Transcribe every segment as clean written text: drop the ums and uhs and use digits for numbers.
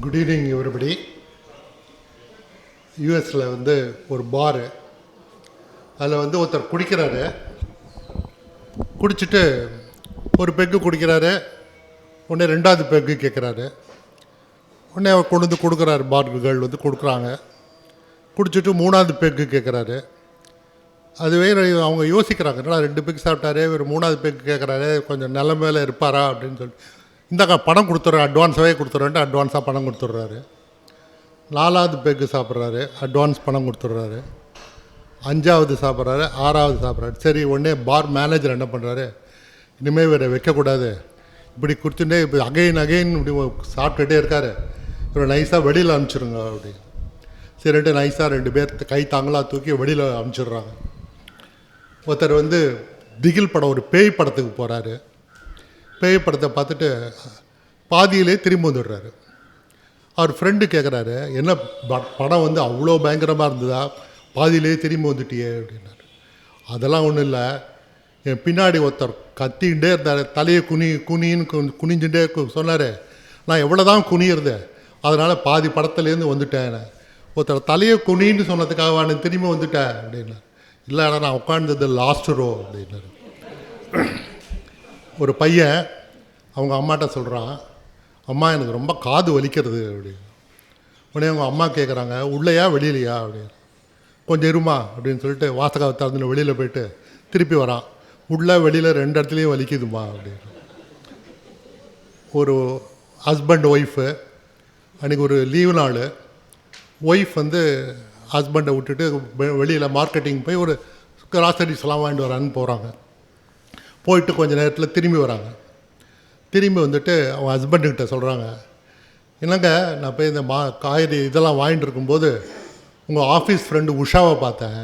Good evening everybody. யூஎஸில் வந்து ஒரு பாரு, அதில் வந்து ஒருத்தர் குடிக்கிறாரு. குடிச்சிட்டு ஒரு பெக்கு குடிக்கிறாரு. உடனே ரெண்டாவது பெக்கு கேட்குறாரு. உடனே அவர் கொண்டு வந்து கொடுக்குறாரு. பார்கள் வந்து கொடுக்குறாங்க. குடிச்சிட்டு மூணாவது பெக்கு கேட்குறாரு. அதுவே அவங்க யோசிக்கிறாங்க, என்னடா 2 பெக்கு சாப்பிட்டாரு, ஒரு மூணாவது பெக்கு கேட்குறாரு, கொஞ்சம் நிலைமையில் இருப்பாரா அப்படின்னு சொல்லிட்டு, இந்தாக்கா பணம் கொடுத்துட்றேன், அட்வான்ஸாகவே கொடுத்துட்றேன்ட்டு அட்வான்ஸாக பணம் கொடுத்துட்றாரு. 4வது பெக்கு சாப்பிட்றாரு, அட்வான்ஸ் பணம் கொடுத்துட்றாரு. 5வது சாப்பிட்றாரு, 6வது சாப்பிட்றாரு. சரி, உடனே பார் மேனேஜர் என்ன பண்ணுறாரு, இனிமேல் வேறு வைக்கக்கூடாது, இப்படி குடிச்சுட்டே இப்போ அகைன் இப்படி சாப்பிட்டுட்டே இருக்காரு, இவர் நைஸாக வெளியில் அனுப்பிச்சிருங்க அப்படின்னு. சரின்ட்டு நைஸாக 2 பேர் கை தாங்களாக தூக்கி வெளியில் அனுப்பிச்சிடுறாங்க. ஒருத்தர் வந்து திகில் படம், ஒரு பேய் படத்துக்கு போகிறாரு. பேய் படத்தை பார்த்துட்டு பாதியிலே திரும்பி வந்துடுறாரு. அவர் ஃப்ரெண்டு கேட்குறாரு, என்ன படம் வந்து அவ்வளோ பயங்கரமாக இருந்ததா, பாதியிலே திரும்பி வந்துட்டியே அப்படின்னாரு. அதெல்லாம் ஒன்றும் இல்லை, என் பின்னாடி ஒருத்தர் கத்திக்கிட்டே இருந்தார், தலையை குனின்னு குனிஞ்சுட்டே சொன்னார். நான் எவ்வளோ தான் குனியிறது, அதனால் பாதி படத்துலேருந்து வந்துட்டேன். ஒருத்தர் தலையை குனின்னு சொன்னதுக்காக நான் திரும்பி வந்துட்டேன் அப்படின்னாரு. இல்லை, நான் உட்காந்தது லாஸ்ட் ரோ அப்படின்னாரு. ஒரு பையன் அவங்க அம்மாட்ட சொல்கிறான், அம்மா எனக்கு ரொம்ப காது வலிக்கிறது அப்படின்னு. உடனே அவங்க அம்மா கேட்குறாங்க, உள்ளேயா வெளியிலையா அப்படின்னு. கொஞ்சம் இருமா அப்படின்னு சொல்லிட்டு வாசகாவை திறந்துன்னு வெளியில் போயிட்டு திருப்பி வரான். உள்ளே வெளியில் 2 இடத்துலையும் வலிக்குதுமா அப்படின்னு. ஒரு ஹஸ்பண்ட் ஒய்ஃபு, அன்றைக்கி ஒரு லீவு நாள். ஒய்ஃப் வந்து ஹஸ்பண்டை விட்டுட்டு வெளியில் மார்க்கெட்டிங் போய் ஒரு கிராசரிஸ்லாம் வாங்கிட்டு வரான்னு போகிறாங்க. போயிட்டு கொஞ்சம் நேரத்தில் திரும்பி வராங்க. திரும்பி வந்துட்டு அவங்க ஹஸ்பண்டுக்கிட்ட சொல்கிறாங்க, என்னங்க நான் போய் இந்த காய்கறி இதெல்லாம் வாங்கிட்டு இருக்கும்போது உங்கள் ஆஃபீஸ் ஃப்ரெண்டு உஷாவை பார்த்தேன்,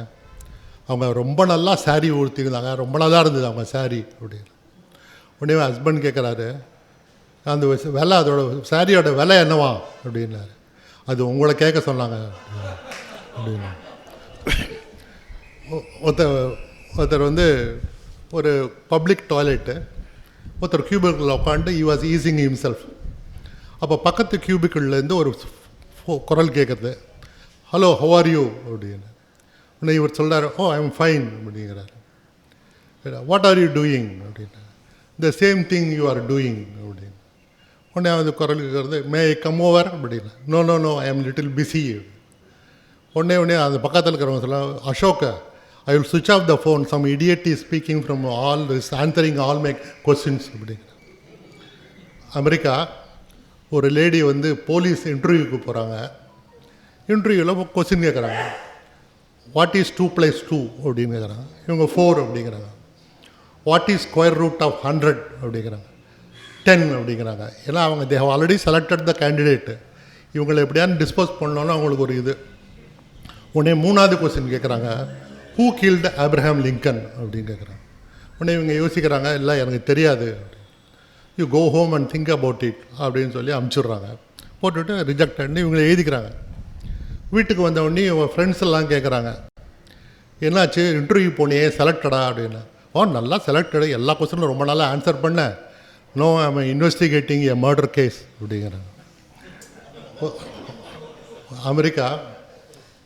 அவங்க ரொம்ப நல்லா சாரீ உடுத்திருந்தாங்க, ரொம்ப நல்லா இருந்தது அவங்க சாரீ அப்படின்னு. உடனே ஹஸ்பண்ட் கேட்குறாரு, அந்த விலை, அதோட சாரியோட விலை என்னவா அப்படின்னாரு. அது உங்களை கேட்க சொன்னாங்க அப்படின்னு. ஒருத்தர் வந்து ஒரு பப்ளிக் டாய்லெட்டு, ஒருத்தர் கியூபிக்கில் உட்காந்து ஈ வாஸ் ஈஸிங் ஹிம்செல்ஃப். அப்போ பக்கத்து கியூபிக்கிள்லேருந்து ஒரு குரல் கேட்குறது, ஹலோ ஹவ் ஆர் யூ அப்படின்னு. உடனே இவர் சொல்கிறார், ஓ ஐ எம் ஃபைன் அப்படிங்கிறாரு. வாட் ஆர் யூ டூயிங் அப்படின்னு. The same thing you are doing அப்படின்னு. உடனே அந்த குரல் கேட்குறது, மே ஐ கம் ஓவர் அப்படின்னு. No no no I am little busy. உடனே அந்த பக்கத்தில் இருக்கிறவங்க சொல்ல, Ashok I will switch off the phone, some idiot is speaking from all this answering all my questions அப்படிங்கிற. அமெரிக்கா ஒரு லேடி வந்து போலீஸ் இன்டர்வியூக்கு போகிறாங்க. இன்டர்வியூவில் கொஸ்டின் கேட்குறாங்க, வாட் இஸ் 2 + 2 அப்படின்னு கேட்குறாங்க. இவங்க 4 அப்படிங்கிறாங்க. What is square root of 100 அப்படிங்கிறாங்க. 10 அப்படிங்கிறாங்க. ஏன்னா அவங்க they have already selected the candidate, இவங்களை எப்படியான்னு டிஸ்போஸ் பண்ணோன்னு அவங்களுக்கு ஒரு இது. உடனே 3வது கொஸ்டின் கேட்குறாங்க, ஹூ கில்டு ஆப்ரஹாம் லிங்கன் அப்படின்னு கேட்குறாங்க. உடனே இவங்க யோசிக்கிறாங்க, இல்லை எனக்கு தெரியாது, you go home and think about it அப்படின்னு சொல்லி அனுப்பிச்சிடுறாங்க. போட்டுவிட்டு ரிஜெக்டட்னு இவங்களை எழுதிக்கிறாங்க. வீட்டுக்கு வந்தவுடனே இவங்க ஃப்ரெண்ட்ஸ் எல்லாம் கேட்குறாங்க, என்னாச்சு இன்டர்வியூ போனியே செலக்டடா அப்படின்னு. ஓ நல்லா செலக்டடு, எல்லா கொஸ்டினும் ரொம்ப நாளாக ஆன்சர் பண்ணேன், no I'm investigating a murder case அப்படிங்கிறாங்க. அமெரிக்கா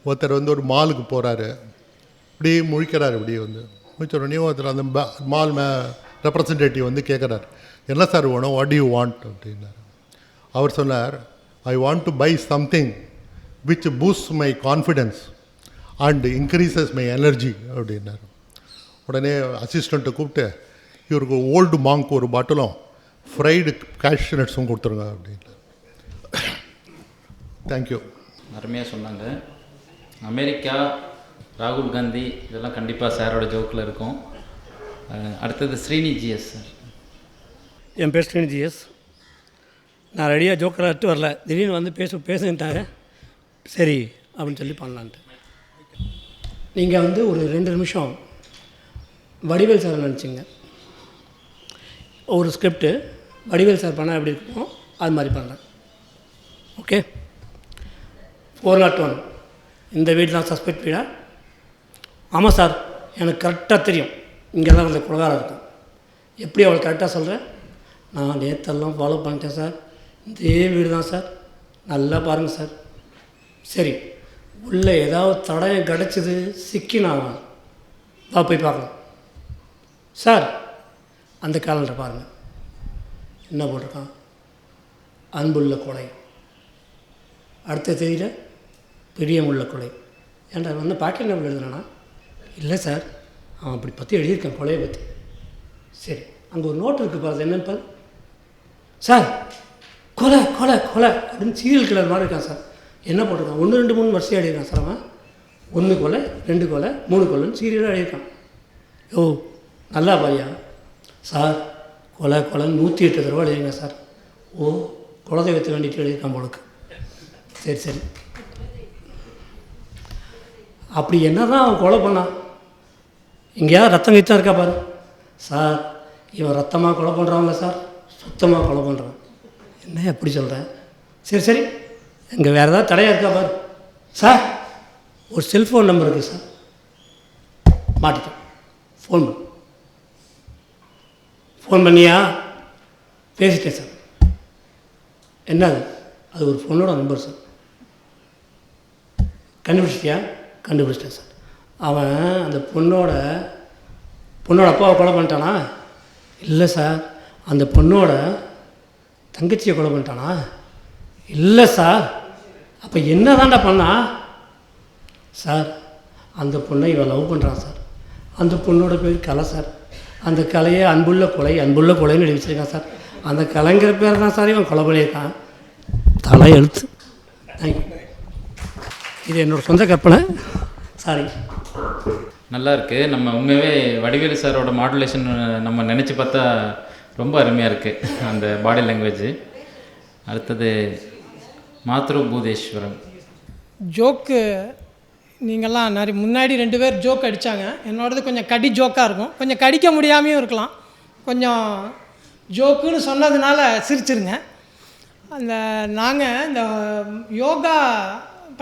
ஒருத்தர் வந்து ஒரு மாலுக்கு போகிறாரு. இப்படி முழிக்கிறார். இப்படி வந்து முழிச்ச உடனே ஒருத்தர் அந்த மால் ரெப்ரசன்டேட்டிவ் வந்து கேட்குறாரு, என்ன சார் வேணும், வாட் டு யூ வாண்ட் அப்படின்னாரு. அவர் சொன்னார், I want to buy something which boost my confidence and increases my energy அப்படின்னாரு. உடனே அசிஸ்டண்ட்டை கூப்பிட்டு, இவருக்கு ஓல்டு மாங்க் ஒரு பாட்டிலும் ஃப்ரைடு கேஷ்நட்ஸும் கொடுத்துருங்க அப்படின்னு. தேங்க்யூ. அருமையாக சொன்னாங்க. அமெரிக்கா, ராகுல் காந்தி இதெல்லாம் கண்டிப்பாக சாரோட ஜோக்கில் இருக்கும். அடுத்தது ஸ்ரீனி ஜிஎஸ் சார். என் பேர் ஸ்ரீனி ஜிஎஸ். நான் ரெடியாக ஜோக்கரை எடுத்து வரல, திடீர்னு வந்து பேசுன்ட்டாங்க, சரி அப்படின்னு சொல்லி பண்ணலான்ட்டு. நீங்கள் வந்து ஒரு 2 நிமிஷம் வடிவேல் சார் நினச்சிங்க. ஒரு ஸ்கிரிப்டு வடிவேல் சார் பண்ணால் எப்படி இருக்கும் அது மாதிரி பண்ணலாம். ஓகே. 401 இந்த வீடெலாம் சஸ்பெக்ட் வீடா? ஆமாம் சார், எனக்கு கரெக்டாக தெரியும், இங்கே தான் அந்த குலகாரம் இருக்கும். எப்படி அவளை கரெக்டாக சொல்கிறேன்? நான் நேற்றெல்லாம் ஃபாலோ பண்ணிட்டேன் சார், இதே வீடு தான் சார், நல்லா பாருங்கள் சார். சரி, உள்ளே ஏதாவது தடயம் கிடச்சிது சிக்கினாலும் வா போய் பார்க்கலாம். சார், அந்த கேலண்டர் பாருங்கள், என்ன போட்டிருக்கான்? அன்புள்ள கொலை. அடுத்த தேதியில் பிரியமுள்ள கொலை. ஏன்டா வந்து பாக்கெட் நம்பர் எழுதுனா? இல்லை சார், அவன் அப்படி பற்றி எழுதியிருக்கான், கொலையை பற்றி. சரி, அங்கே ஒரு நோட்டு இருக்குது பாரு, என்னன்னு பாரு. சார், கொலை கொலை கொலை அப்படின்னு சீரியல் கிளர் மாதிரி இருக்கான் சார். என்ன போட்டிருக்கான்? 1 2 3 வரிசையாக எழுதியிருக்கான் சார். அவன் 1 கொலை 2 கொலை 3 கொலைன்னு சீரியலாக எழுதியிருக்கான். ஓ, நல்லா பையா சார். கொலை கொலைன்னு 108 தடவை எழுதியிருக்கான் சார். ஓ, குலதெய்வத்தை வேண்டிட்டு எழுதியிருக்கான் போலுக்கு. சரி சரி, அப்படி என்ன தான் அவன் கொலை பண்ணான்? எங்கேயாவது ரத்தம் கீத்தம் இருக்கா பாரு. சார், இவன் ரத்தமாக கொலை பண்ணுறான்ல சார், சுத்தமாக கொலை பண்ணுறான். என்ன எப்படி சொல்கிறேன்? சரி சரி, இங்கே வேறு ஏதாவது தடையாக இருக்கா பாரு. சார், ஒரு செல்ஃபோன் நம்பர் இருக்குது சார், மாட்டிட்டேன். ஃபோன் பண்ணியா? பேசிட்டேன் சார். என்னது? அது ஒரு பொண்ணோட நம்பர் சார். கண்டுபிடிச்சிட்டியா? கண்டுபிடிச்சிட்டேன் சார். அவன் அந்த பொண்ணோட அப்பாவை கொலை பண்ணிட்டானா? இல்லை சார். அந்த பொண்ணோட தங்கச்சியை கொலை பண்ணிட்டானா? இல்லை சார். அப்போ என்ன தாண்டா பண்ணா? சார், அந்த பொண்ணை இவன் லவ் பண்ணுறான் சார். அந்த பொண்ணோட பேர் கலை சார். அந்த கலையை அன்புள்ள கொலைன்னு எழுதி வச்சுருக்கான் சார். அந்த கலைங்கிற பேர் தான் சார் இவன் கொலை பண்ணியிருக்கான். தலை எழுத்து. தேங்க்யூ. இது என்னோடய சொந்த கற்பனை. சாரி. நல்லா இருக்குது. நம்ம உண்மையாகவே வடிவேலு சாரோட மாடுலேஷன் நம்ம நினச்சி பார்த்தா ரொம்ப அருமையாக இருக்குது அந்த பாடி லாங்குவேஜ். அடுத்தது மாத்ரு பூதேஸ்வரன். ஜோக்கு நீங்கள்லாம் நிறைய முன்னாடி 2 பேர் ஜோக் அடித்தாங்க. என்னோடது கொஞ்சம் கடி ஜோக்காக இருக்கும், கொஞ்சம் கடிக்க முடியாமையும் இருக்கலாம். கொஞ்சம் ஜோக்குன்னு சொன்னதுனால சிரிச்சிருங்க. நாங்கள் இந்த யோகா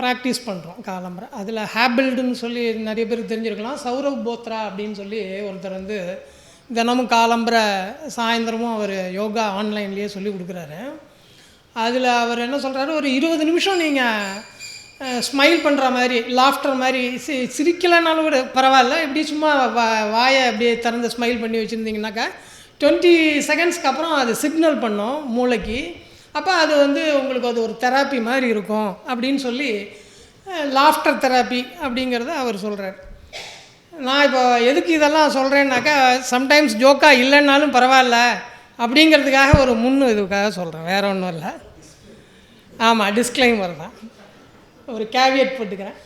ப்ராக்டிஸ் பண்ணுறோம் காலம்பரை. அதில் ஹேபிள்டுன்னு சொல்லி நிறைய பேருக்கு தெரிஞ்சிருக்கலாம். சௌரவ் போத்ரா அப்படின்னு சொல்லி ஒருத்தர் வந்து தினமும் காலம்பரை சாயந்தரமும் அவர் யோகா ஆன்லைன்லேயே சொல்லி கொடுக்குறாரு. அதில் அவர் என்ன சொல்கிறாரு, ஒரு 20 நிமிஷம் நீங்கள் ஸ்மைல் பண்ணுற மாதிரி, லாஃப்டர் மாதிரி, சிரிக்கலைனாலும் கூட பரவாயில்ல, இப்படி சும்மா வாயை அப்படியே திறந்து ஸ்மைல் பண்ணி வச்சுருந்தீங்கன்னாக்கா 20 செகண்ட்ஸ்க்கு அப்புறம் அது சிக்னல் பண்ணும் மூளைக்கு. அப்போ அது வந்து உங்களுக்கு அது ஒரு தெராப்பி மாதிரி இருக்கும் அப்படின்னு சொல்லி லாஃப்டர் தெராப்பி அப்படிங்கிறத அவர் சொல்கிறார். நான் இப்போ எதுக்கு இதெல்லாம் சொல்கிறேன்னாக்கா, சம்டைம்ஸ் ஜோக்காக இல்லைன்னாலும் பரவாயில்ல அப்படிங்கிறதுக்காக ஒரு இதுக்காக சொல்கிறேன், வேறு ஒன்றும் இல்லை. ஆமாம், டிஸ்க்ளைமர் தான், ஒரு கேவியட் போட்டுக்கிறேன்.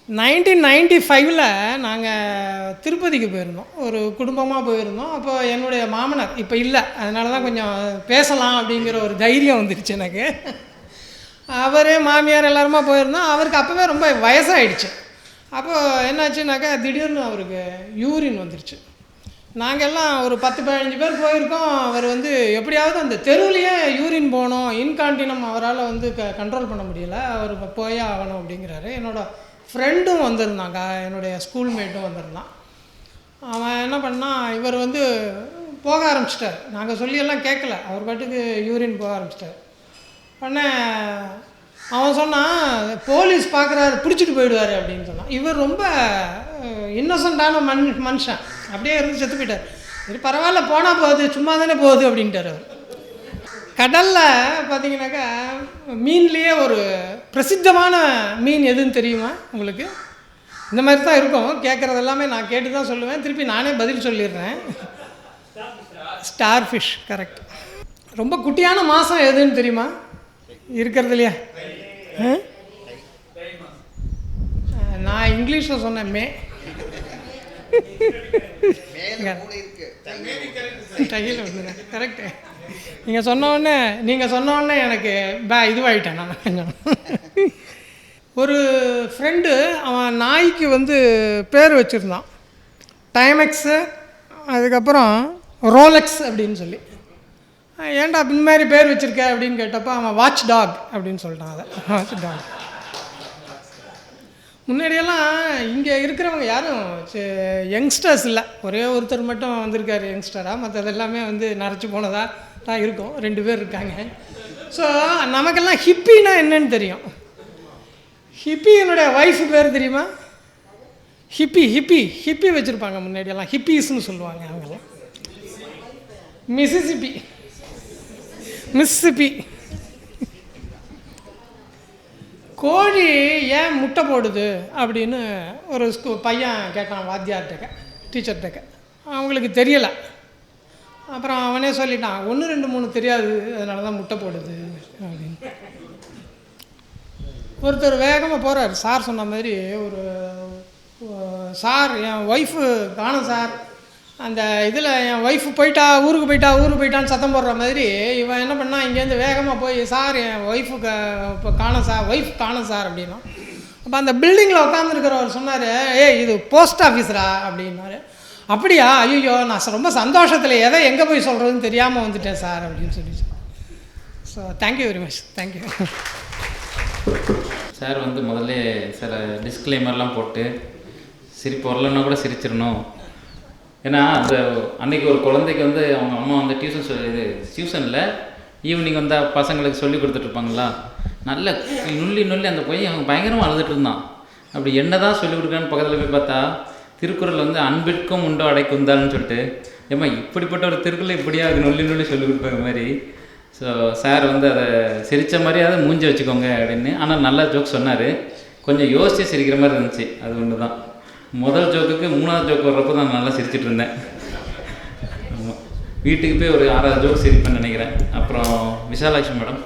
1995 நாங்கள் திருப்பதிக்கு போயிருந்தோம், ஒரு குடும்பமாக போயிருந்தோம். அப்போ என்னுடைய மாமனார் இப்போ இல்லை, அதனால தான் கொஞ்சம் பேசலாம் அப்படிங்கிற ஒரு தைரியம் வந்துடுச்சு எனக்கு. அவர் மாமியார் எல்லாருமா போயிருந்தோம். அவருக்கு அப்போவே ரொம்ப வயசாகிடுச்சு. அப்போது என்னாச்சுனாக்கா திடீர்னு அவருக்கு யூரின் வந்துருச்சு. நாங்கள் எல்லாம் ஒரு 10-15 பேர் போயிருக்கோம். அவர் வந்து எப்படியாவது அந்த தெருவுலையே யூரின் போகணும், இன்கான்டினம் அவரால் வந்து கண்ட்ரோல் பண்ண முடியலை, அவர் போயே ஆகணும் அப்படிங்கிறாரு. என்னோடய ஃப்ரெண்டும் வந்திருந்தாங்க, என்னுடைய ஸ்கூல்மேட்டும் வந்திருந்தான். அவன் என்ன பண்ணான், இவர் வந்து போக ஆரம்பிச்சிட்டார். நாங்கள் சொல்லியெல்லாம் கேட்கல, அவர் பாட்டுக்கு யூரின் போக ஆரம்பிச்சிட்டார். உடனே அவன் சொன்னான், போலீஸ் பார்க்குறாரு பிடிச்சிட்டு போயிடுவார் அப்படின்னு சொன்னான். இவர் ரொம்ப இன்னசென்ட்டான மனுஷன், அப்படியே இருந்து செத்து போயிட்டார். சரி பரவாயில்ல, போனால் போகுது, சும்மா தானே போகுது அப்படின்ட்டார் அவர். கடலில் பார்த்தீங்கன்னாக்கா மீன்லேயே ஒரு பிரசித்தமான மீன் எதுன்னு தெரியுமா உங்களுக்கு? இந்த மாதிரி தான் இருக்கும், கேட்குறது எல்லாமே நான் கேட்டு தான் சொல்லுவேன், திருப்பி நானே பதில் சொல்லிடுறேன். Star fish, correct. ரொம்ப குட்டியான மாதம் எதுன்னு தெரியுமா இருக்கிறது இல்லையா? நான் இங்கிலீஷில் சொன்னேன் மே. கரெக்டு. நீங்கள் சொன்னோடனே எனக்கு இதுவாகிட்டேன் நான் கொஞ்சம். ஒரு ஃப்ரெண்டு அவன் நாய்க்கு வந்து பேர் வச்சுருந்தான், டைமெக்ஸு, அதுக்கப்புறம் ரோலெக்ஸ் அப்படின்னு சொல்லி. ஏன்டா இந்த மாதிரி பேர் வச்சுருக்க அப்படின்னு கேட்டப்போ அவன் வாட்ச் டாக் அப்படின்னு சொல்லிட்டான். அதை வாட்ச் டாக். முன்னாடியெல்லாம் இங்கே இருக்கிறவங்க யாரும் யங்ஸ்டர்ஸ் இல்லை, ஒரே ஒருத்தர் மட்டும் வந்திருக்காரு யங்ஸ்டராக, மற்றது எல்லாமே வந்து நரைச்சி போனதாக தான் இருக்கும். 2 பேர் இருக்காங்க. ஸோ நமக்கெல்லாம் ஹிப்பின்னா என்னன்னு தெரியும். ஹிப்பியினுடைய ஒய்ஃபு பேர் தெரியுமா? ஹிப்பி வச்சுருப்பாங்க முன்னாடியெல்லாம், ஹிப்பீஸ்னு சொல்லுவாங்க அவங்கெல்லாம். மிஸ்ஸிப்பி. கோழி ஏன் முட்டை போடுது அப்படின்னு ஒரு பையன் கேட்டான் வாத்தியார்கிட்ட, டீச்சர்கிட்ட. அவங்களுக்கு தெரியலை. அப்புறம் அவனே சொல்லிட்டான், 1 2 3 தெரியாது, அதனால தான் முட்டை போடுது அப்படின்னு. ஒருத்தர் வேகமாக போகிறார். சார் சொன்ன மாதிரி ஒரு சார் என் ஒய்ஃபு காணும் சார், அந்த இதில் என் ஒய்ஃபு ஊருக்கு போயிட்டான்னு சத்தம் போடுற மாதிரி இவன் என்ன பண்ணால் இங்கேருந்து வேகமாக போய் சார் என் ஒய்ஃபு இப்போ ஒய்ஃப் காணும் சார் அப்படின்னா. அப்போ அந்த பில்டிங்கில் உட்காந்துருக்கிறவர் சொன்னார், இது போஸ்ட் ஆஃபீஸரா அப்படின்னாரு. அப்படியா, ஐயோ நான் ரொம்ப சந்தோஷத்தில் எதை எங்கே போய் சொல்கிறதுன்னு தெரியாமல் வந்துட்டேன் சார் அப்படின்னு சொல்லி. So thank you very much. Thank you sir. வந்து முதல்ல சில டிஸ்க்ளைமர்லாம் போட்டு சிரிப்பு வரலன்னா கூட சிரிச்சிடணும். ஏன்னா அந்த அன்றைக்கி ஒரு குழந்தைக்கு வந்து அவங்க அம்மா வந்து டியூஷனில் ஈவினிங் வந்தால் பசங்களுக்கு சொல்லி கொடுத்துட்ருப்பாங்களா, நல்ல நுள்ளி அந்த பையன் அவங்க பயங்கரமாக அழுதுட்டு இருந்தான். அப்படி என்ன தான் சொல்லிக் கொடுக்குறான்னு பக்கத்தில் போய் பார்த்தா திருக்குறள் வந்து அன்பிற்கும் உண்டோ அடைக்குந்தான்னு சொல்லிட்டு, ஏம்மா இப்படிப்பட்ட ஒரு திருக்குறள் இப்படியா அது நுள்ளி சொல்லிக் கொடுப்பாங்க மாதிரி. ஸோ சார் வந்து அதை சிரித்த மாதிரியாவது மூஞ்சி வச்சுக்கோங்க அப்படின்னு. ஆனால் நல்லா ஜோக் சொன்னார். கொஞ்சம் யோசித்து சிரிக்கிற மாதிரி இருந்துச்சு. அது ஒன்று தான். முதல் ஜோக்குக்கு 3வது ஜோக் வர்றப்போ தான் நல்லா சிரிச்சிட்டு இருந்தேன். வீட்டுக்கு போய் ஒரு 6வது ஜோக் சிரிப்பேன்னு நினைக்கிறேன். அப்புறம் விஷாலாட்சி மேடம்